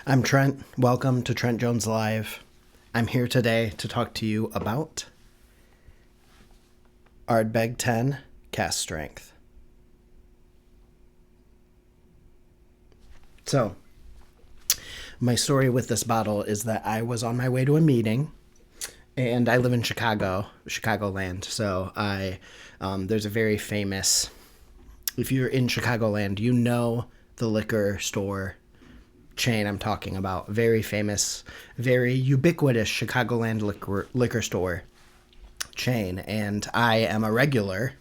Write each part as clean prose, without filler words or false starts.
I'm Trent. Welcome to Trent Jones Live. I'm here today to talk to you about ARDBEG 10 Cask Strength. So, my story with this bottle is that I was on my way to a meeting, and I live in Chicagoland. So there's a very famous, if you're in Chicagoland, you know the liquor store chain I'm talking about. Very famous, very ubiquitous Chicagoland liquor store chain. And I am a regular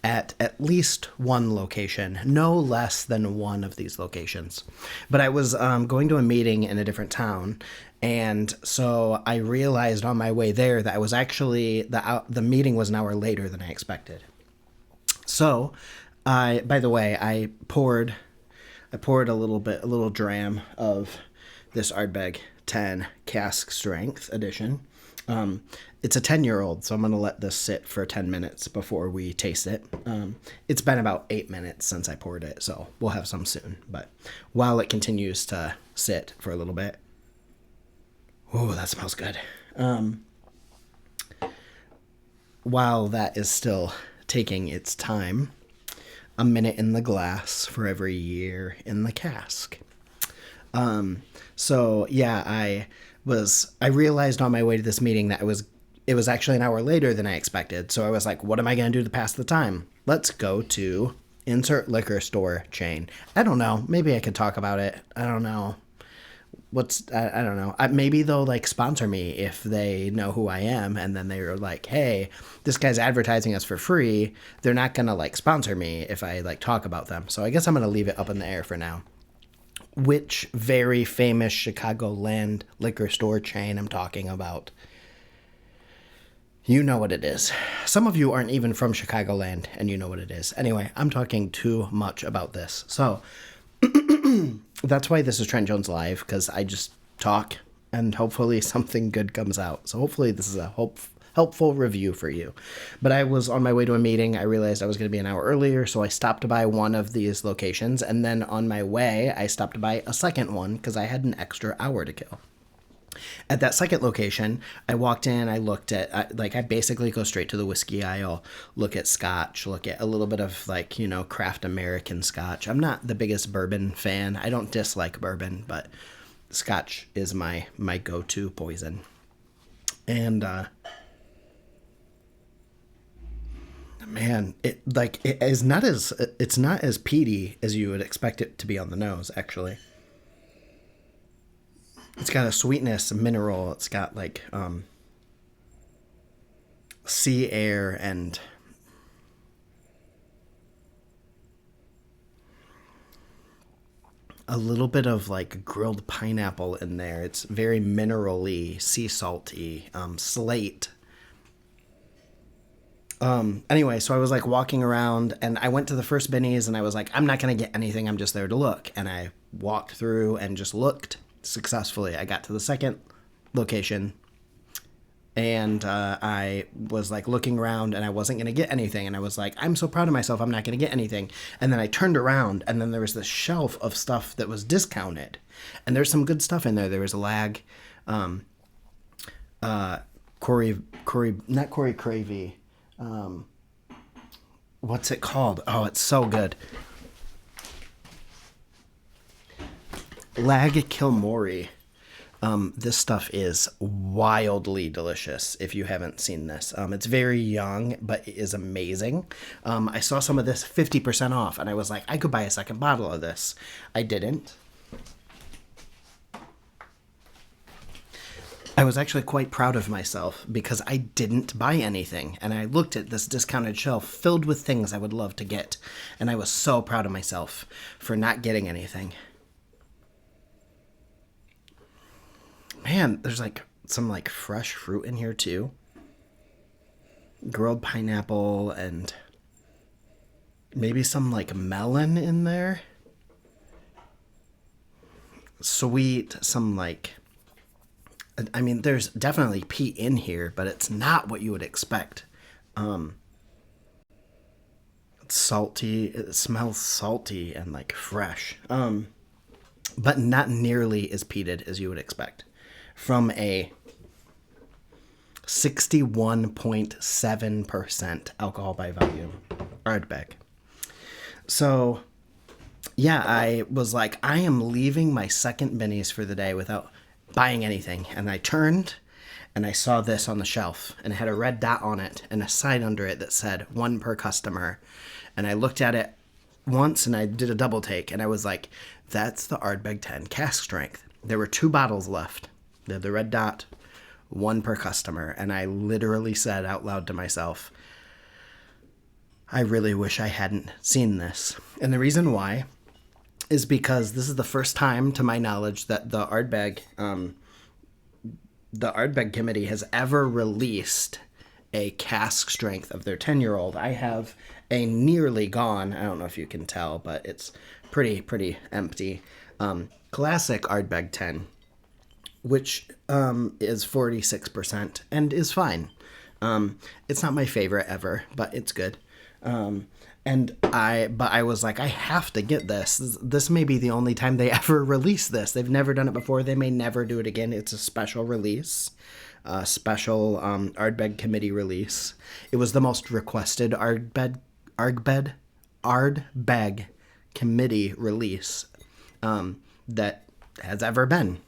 at least one location, no less than one of these locations. But I was going to a meeting in a different town, and so I realized on my way there that I was actually, the meeting was an hour later than I expected. So, by the way, I poured a little dram of this ARDBEG 10 Cask Strength edition. It's a 10-year-old, so I'm going to let this sit for 10 minutes before we taste it. It's been about 8 minutes since I poured it, so we'll have some soon. But while it continues to sit for a little bit, oh, that smells good. While that is still taking its time, a minute in the glass for every year in the cask. So yeah, I realized on my way to this meeting that it was actually an hour later than I expected. So I was like, what am I going to do to pass the time? Let's go to insert liquor store chain. I don't know. Maybe I could talk about it. I don't know. I don't know. Maybe they'll like sponsor me if they know who I am, and then they're like, hey, this guy's advertising us for free. They're not going to like sponsor me if I like talk about them. So I guess I'm going to leave it up in the air for now. Which very famous Chicagoland liquor store chain I'm talking about? You know what it is. Some of you aren't even from Chicagoland, and you know what it is. Anyway, I'm talking too much about this. So that's why this is Trent Jones Live, because I just talk, and hopefully something good comes out. So hopefully this is a helpful review for you. But I was on my way to a meeting. I realized I was going to be an hour earlier, so I stopped by one of these locations, and then on my way, I stopped by a second one because I had an extra hour to kill. At that second location, I walked in, I looked at, I basically go straight to the whiskey aisle, look at scotch, look at a little bit of, craft American scotch. I'm not the biggest bourbon fan. I don't dislike bourbon, but scotch is my go-to poison. And, man, it's not as peaty as you would expect it to be on the nose, actually. It's got a sweetness, a mineral. It's got sea air and a little bit of grilled pineapple in there. It's very mineral-y, sea salty, slate. Anyway, so I was walking around, and I went to the first Benny's, and I was like, I'm not going to get anything. I'm just there to look. And I walked through and just looked successfully. I got to the second location, and I was looking around, and I wasn't going to get anything. And I was like, I'm so proud of myself. I'm not going to get anything. And then I turned around, and then there was this shelf of stuff that was discounted, and there's some good stuff in there. There was a lag, not Corey Cravey. What's it called? Oh, it's so good. Lag Kilmori. This stuff is wildly delicious if you haven't seen this. It's very young, but it is amazing. I saw some of this 50% off, and I was like, I could buy a second bottle of this. I didn't. I was actually quite proud of myself because I didn't buy anything, and I looked at this discounted shelf filled with things I would love to get, and I was so proud of myself for not getting anything. Man, there's some fresh fruit in here too. Grilled pineapple and maybe some melon in there. Sweet, some there's definitely peat in here, but it's not what you would expect. It's salty. It smells salty and fresh. but not nearly as peated as you would expect from a 61.7% alcohol by volume Ardbeg. So, yeah, I was like, I am leaving my second minis for the day without buying anything. And I turned and I saw this on the shelf and it had a red dot on it and a sign under it that said one per customer. And I looked at it once and I did a double take and I was like, that's the ARDBEG 10 cask strength. There were 2 bottles left. They had the red dot, one per customer. And I literally said out loud to myself, I really wish I hadn't seen this. And the reason why is because this is the first time, to my knowledge, that the ARDBEG committee has ever released a cask strength of their 10-year-old. I have a nearly gone, I don't know if you can tell, but it's pretty empty, classic ARDBEG 10, which is 46% and is fine. It's not my favorite ever, but it's good. But I was like, I have to get this. This may be the only time they ever release this. They've never done it before. They may never do it again. It's a special release, special ARDBEG committee release. It was the most requested ARDBEG committee release that has ever been.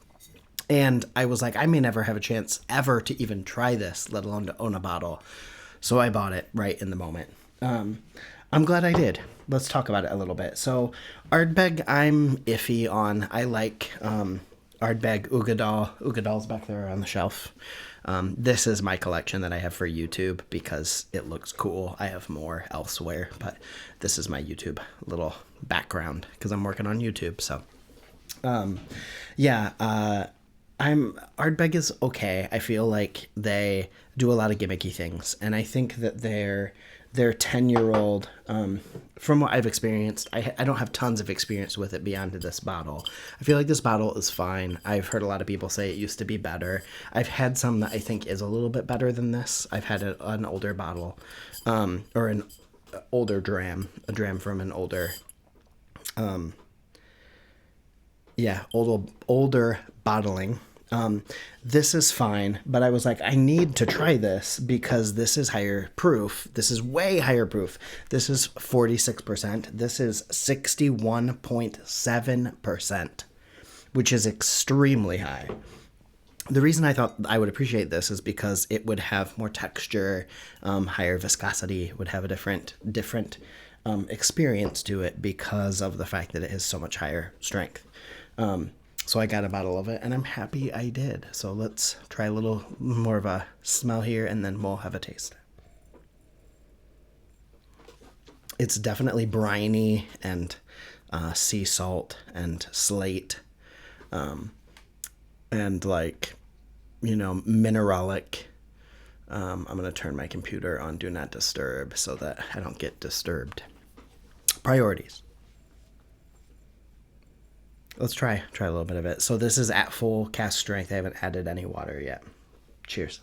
And I was like, I may never have a chance ever to even try this, let alone to own a bottle. So I bought it right in the moment. I'm glad I did. Let's talk about it a little bit. So ARDBEG, I'm iffy on. I like ARDBEG Ugadal. Ugadal's back there on the shelf. This is my collection that I have for YouTube because it looks cool. I have more elsewhere, but this is my YouTube little background because I'm working on YouTube. So, ARDBEG is okay. I feel like they do a lot of gimmicky things, and I think that their 10-year-old, from what I've experienced, I don't have tons of experience with it beyond this bottle. I feel like this bottle is fine. I've heard a lot of people say it used to be better. I've had some that I think is a little bit better than this. I've had an older bottle, or an older dram, a dram from an older, older bottling. This is fine, but I was like, I need to try this because this is higher proof. This is way higher proof. This is 46%. This is 61.7%, which is extremely high. The reason I thought I would appreciate this is because it would have more texture, higher viscosity, would have a different experience to it because of the fact that it has so much higher strength. So I got a bottle of it, and I'm happy I did. So let's try a little more of a smell here, and then we'll have a taste. It's definitely briny and sea salt and slate, and mineralic. I'm going to turn my computer on Do Not Disturb so that I don't get disturbed. Priorities. Let's try a little bit of it. So this is at full cask strength. I haven't added any water yet. Cheers.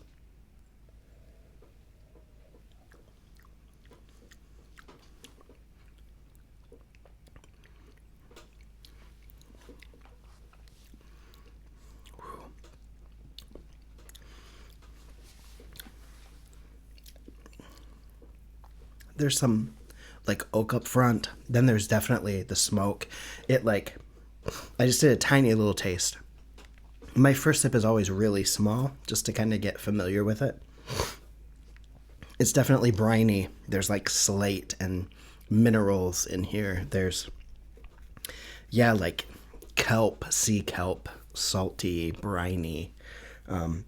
There's some oak up front. Then there's definitely the smoke. I just did a tiny little taste. My first sip is always really small, just to kind of get familiar with it. It's definitely briny. There's slate and minerals in here. There's, kelp, sea kelp, salty, briny. The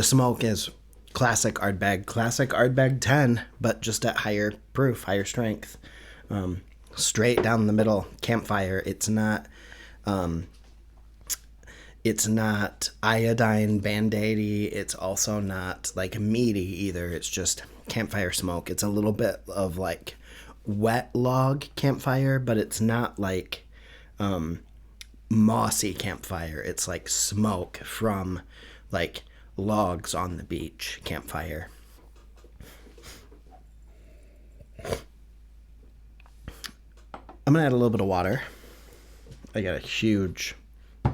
smoke is classic ARDBEG 10, but just at higher proof, higher strength. Straight down the middle, campfire. It's not iodine band-aidy. It's also not meaty either. It's just campfire smoke. It's a little bit of wet log campfire, but it's not mossy campfire. It's smoke from logs on the beach campfire. I'm going to add a little bit of water. I got a huge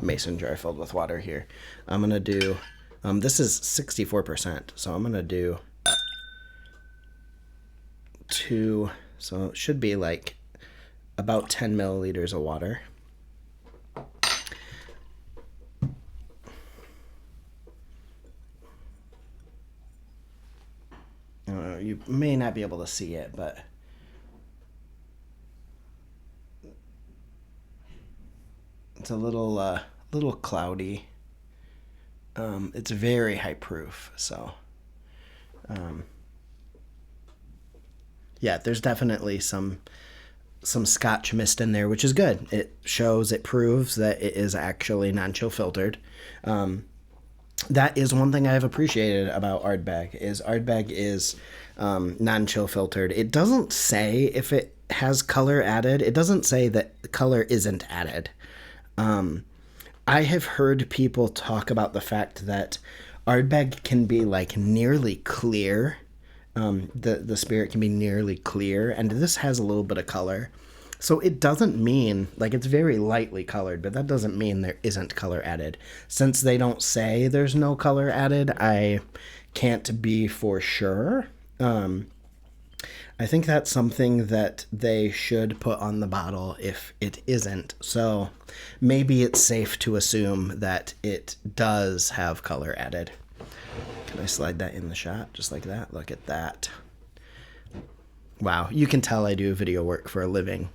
mason jar filled with water here. I'm going to do, this is 64%, so I'm going to do 2, so it should be like about 10 milliliters of water. You may not be able to see it, but it's a little cloudy. It's very high proof, so yeah, there's definitely some Scotch mist in there, which is good. It proves that it is actually non-chill filtered. That is one thing I've appreciated about ARDBEG is non-chill filtered. It doesn't say if it has color added. It doesn't say that color isn't added. I have heard people talk about the fact that ARDBEG can be like nearly clear. The spirit can be nearly clear, and this has a little bit of color. So it doesn't mean, like, it's very lightly colored, but that doesn't mean there isn't color added. Since they don't say there's no color added, I can't be for sure. I think that's something that they should put on the bottle if it isn't. So maybe it's safe to assume that it does have color added. Can I slide that in the shot just like that? Look at that. Wow, you can tell I do video work for a living.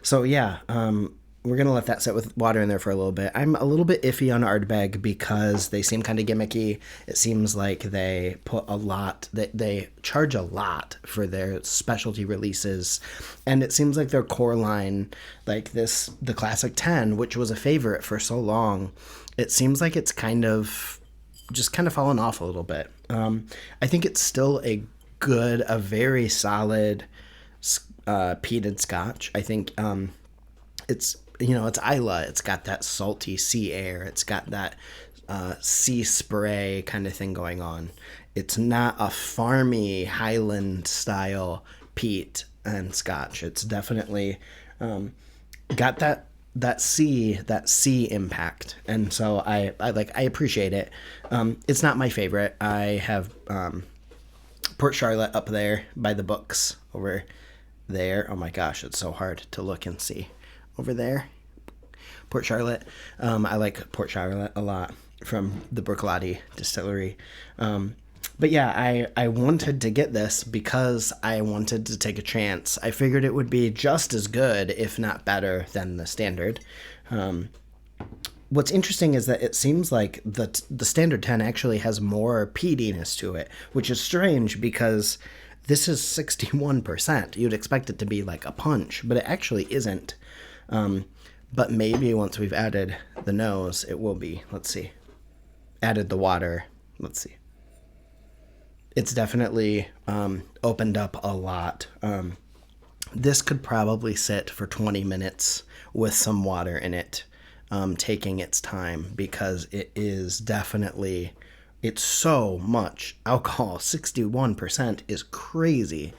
So yeah, we're going to let that sit with water in there for a little bit. I'm a little bit iffy on ARDBEG because they seem kind of gimmicky. It seems like they put a lot, they charge a lot for their specialty releases. And it seems like their core line, like the Classic 10, which was a favorite for so long, it seems like it's kind of fallen off a little bit. I think it's still a very solid peated Scotch. I think it's Islay. It's got that salty sea air. It's got that sea spray kind of thing going on. It's not a farmy Highland style peat and Scotch. It's definitely got that sea impact, and so I appreciate it. It's not my favorite. I have Port Charlotte up there by the books over there. Oh my gosh, it's so hard to look and see over there. Port Charlotte. I like Port Charlotte a lot from the Bruichladdich distillery. But yeah, I wanted to get this because I wanted to take a chance. I figured it would be just as good, if not better, than the standard. What's interesting is that it seems like the standard 10 actually has more peatiness to it, which is strange because this is 61%. You'd expect it to be like a punch, but it actually isn't. But maybe once we've added the nose, it will be. Let's see. Added the water. Let's see. It's definitely opened up a lot. This could probably sit for 20 minutes with some water in it, taking its time, because it is definitely, it's so much alcohol. 61% is crazy.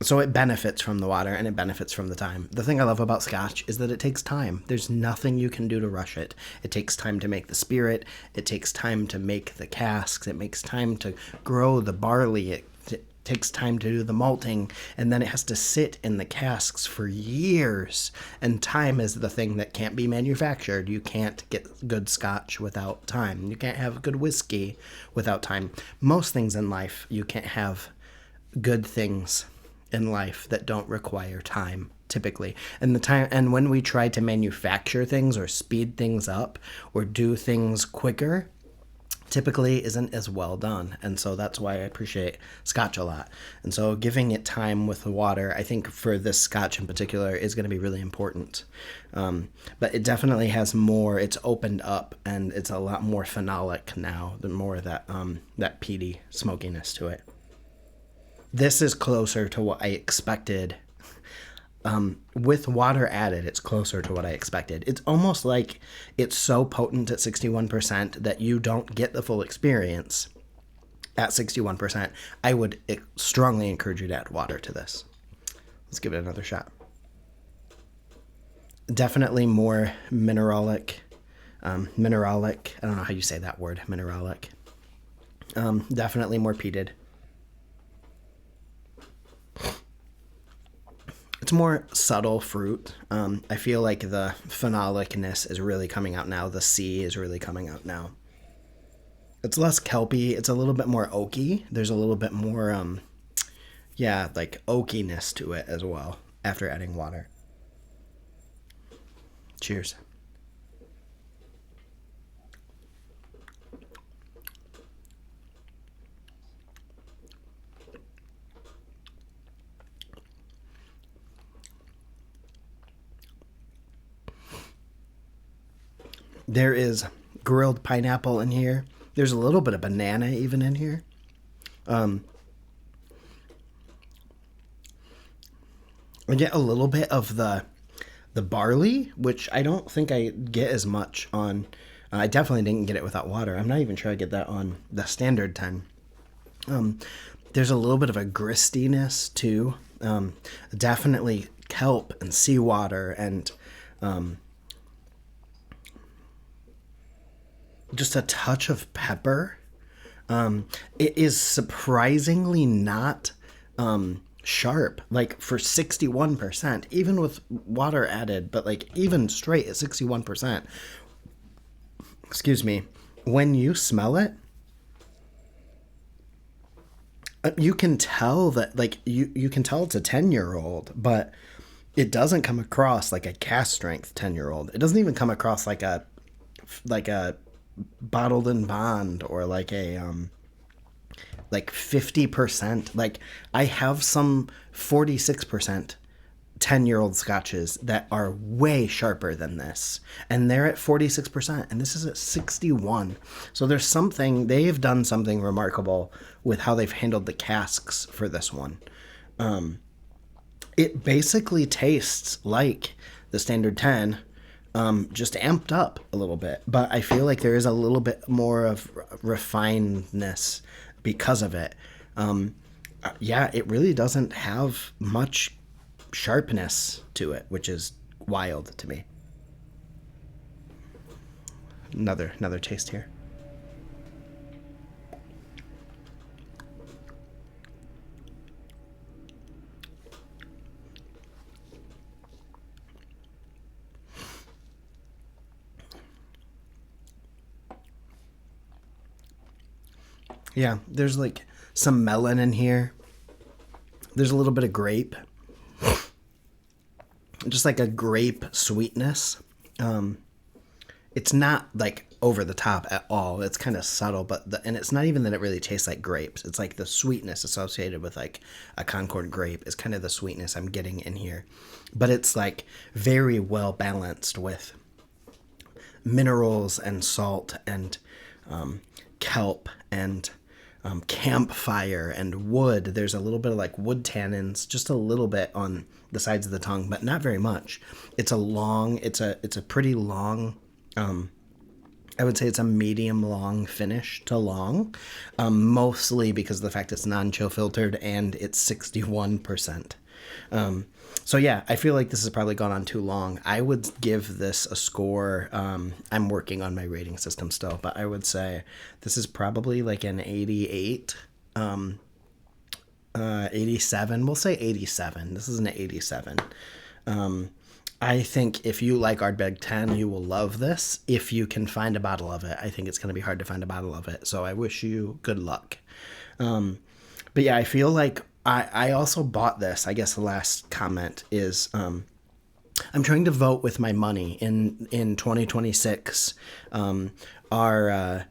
So it benefits from the water and it benefits from the time. The thing I love about Scotch is that it takes time. There's nothing you can do to rush it. It takes time to make the spirit. It takes time to make the casks. It makes time to grow the barley. It takes time to do the malting, and then it has to sit in the casks for years. And time is the thing that can't be manufactured. You can't get good Scotch without time. You can't have good whiskey without time. Most things in life, you can't have good things in life that don't require time, typically. And when we try to manufacture things or speed things up or do things quicker, typically isn't as well done. And so that's why I appreciate Scotch a lot. And so giving it time with the water, I think for this Scotch in particular, is going to be really important. But it definitely has more, it's opened up, and it's a lot more phenolic now, the more of that peaty smokiness to it. This is closer to what I expected. With water added, it's closer to what I expected. It's almost like it's so potent at 61% that you don't get the full experience at 61%. I would strongly encourage you to add water to this. Let's give it another shot. Definitely more mineralic. Mineralic. I don't know how you say that word. Mineralic. Definitely more peated. It's more subtle fruit. I feel like the phenolicness is really coming out now. The C is really coming out now. It's less kelpy. It's a little bit more oaky. There's a little bit more, yeah, like oakiness to it as well after adding water. Cheers. There is grilled pineapple in here. There's a little bit of banana even in here. I get a little bit of the barley, which I don't think I get as much on. I definitely didn't get it without water. I'm not even sure I get that on the standard 10. There's a little bit of a gristiness too. Definitely kelp and seawater and just a touch of pepper. It is surprisingly not sharp, like for 61%, even with water added, but like even straight at 61%. Excuse me. When you smell it, you can tell that like you can tell it's a 10-year-old, but it doesn't come across like a cask strength 10-year-old. It doesn't even come across like a bottled in bond or like 50%. Like I have some 46% 10-year-old scotches that are way sharper than this, and they're at 46%, and this is at 61. So there's something, they've done something remarkable with how they've handled the casks for this one. It basically tastes like the standard 10, just amped up a little bit, but I feel like there is a little bit more of refinedness because of it. Yeah, it really doesn't have much sharpness to it, which is wild to me. Another taste here. Yeah, there's like some melon in here. There's a little bit of grape, just like a grape sweetness. It's not like over the top at all. It's kind of subtle, and it's not even that it really tastes like grapes. It's like the sweetness associated with like a Concord grape is kind of the sweetness I'm getting in here, but it's like very well balanced with minerals and salt and kelp and campfire and wood. There's a little bit of like wood tannins, just a little bit on the sides of the tongue, but not very much. It's a pretty long, I would say it's a medium long finish to long, mostly because of the fact it's non-chill filtered and it's 61%. So yeah, I feel like this has probably gone on too long. I would give this a score. I'm working on my rating system still, but I would say this is probably like an 88, 87. We'll say 87. This is an 87. I think if you like Ardbeg 10, you will love this. If you can find a bottle of it, I think it's going to be hard to find a bottle of it. So I wish you good luck. But yeah, I feel like I also bought this. I guess the last comment is I'm trying to vote with my money in 2026. Our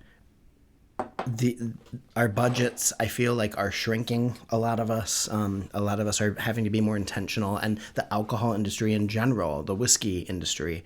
our budgets, I feel like, are shrinking. A lot of us are having to be more intentional, and the alcohol industry in general, the whiskey industry,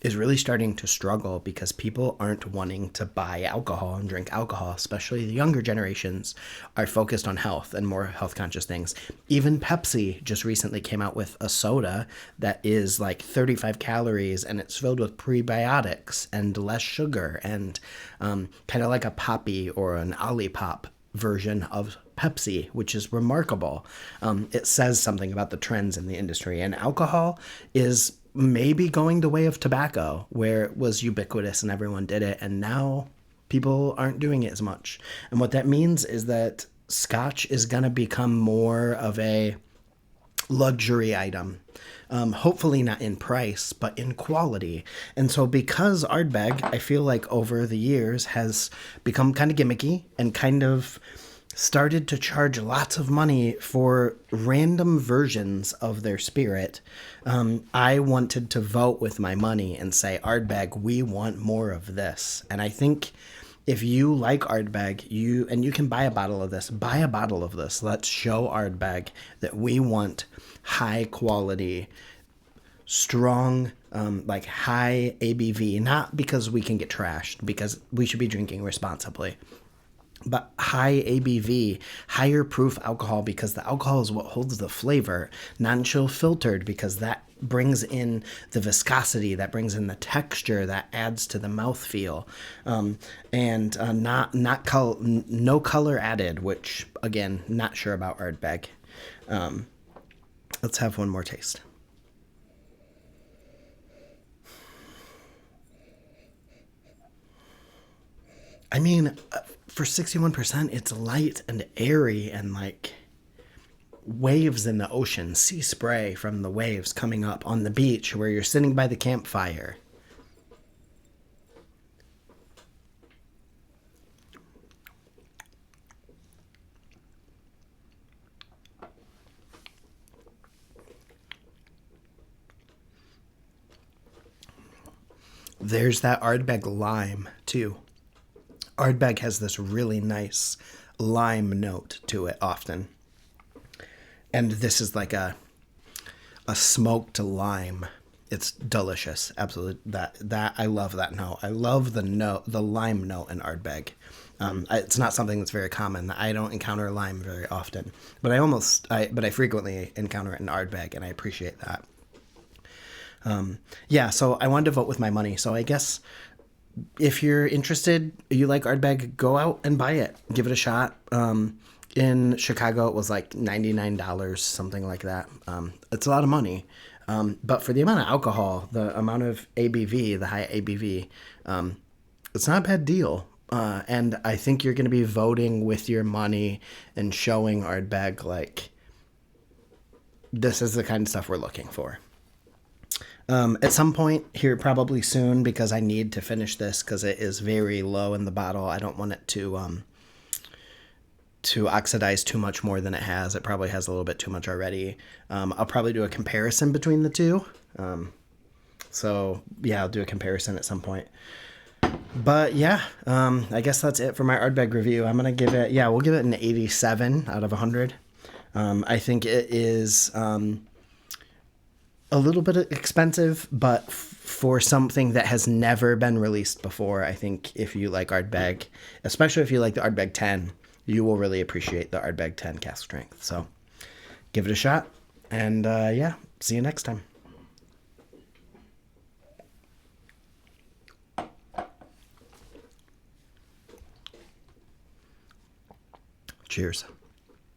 is really starting to struggle because people aren't wanting to buy alcohol and drink alcohol. Especially the younger generations are focused on health and more health conscious things. Even Pepsi just recently came out with a soda that is like 35 calories and it's filled with prebiotics and less sugar and kind of like a Poppy or an Olipop version of Pepsi, which is remarkable. It says something about the trends in the industry, and alcohol is maybe going the way of tobacco, where it was ubiquitous and everyone did it, and now people aren't doing it as much. And what that means is that scotch is going to become more of a luxury item. Hopefully not in price, but in quality. And so because Ardbeg, I feel like over the years has become kind of gimmicky and kind of started to charge lots of money for random versions of their spirit, I wanted to vote with my money and say, Ardbeg, we want more of this. And I think if you like Ardbeg, you can buy a bottle of this. Buy a bottle of this. Let's show Ardbeg that we want high quality, strong, like high ABV. Not because we can get trashed, because we should be drinking responsibly. But high ABV, higher proof alcohol, because the alcohol is what holds the flavor. Non-chill filtered, because that brings in the viscosity, that brings in the texture, that adds to the mouthfeel. And no color added, which, again, not sure about Ardbeg. Let's have one more taste. I mean, for 61%, it's light and airy and like waves in the ocean, sea spray from the waves coming up on the beach where you're sitting by the campfire. There's that Ardbeg lime, too. Ardbeg has this really nice lime note to it often. And this is like a smoked lime. It's delicious. Absolutely. That I love that note. I love the lime note in Ardbeg. It's not something that's very common. I don't encounter lime very often, but I frequently encounter it in Ardbeg, and I appreciate that. Yeah, so I wanted to vote with my money. So I guess if you're interested, you like Ardbeg, go out and buy it. Give it a shot. In Chicago, it was like $99, something like that. It's a lot of money. But for the amount of alcohol, the amount of ABV, the high ABV, it's not a bad deal. And I think you're going to be voting with your money and showing Ardbeg like this is the kind of stuff we're looking for. At some point here, probably soon, because I need to finish this because it is very low in the bottle. I don't want it to oxidize too much more than it has. It probably has a little bit too much already. I'll probably do a comparison between the two. So yeah, I'll do a comparison at some point. But yeah, I guess that's it for my Ardbeg review. I'm gonna give it, we'll give it an 87 out of 100. I think it is a little bit expensive, but for something that has never been released before, I think if you like Ardbeg, especially if you like the Ardbeg 10, you will really appreciate the ARDBEG 10 cask strength. So give it a shot, and see you next time. Cheers.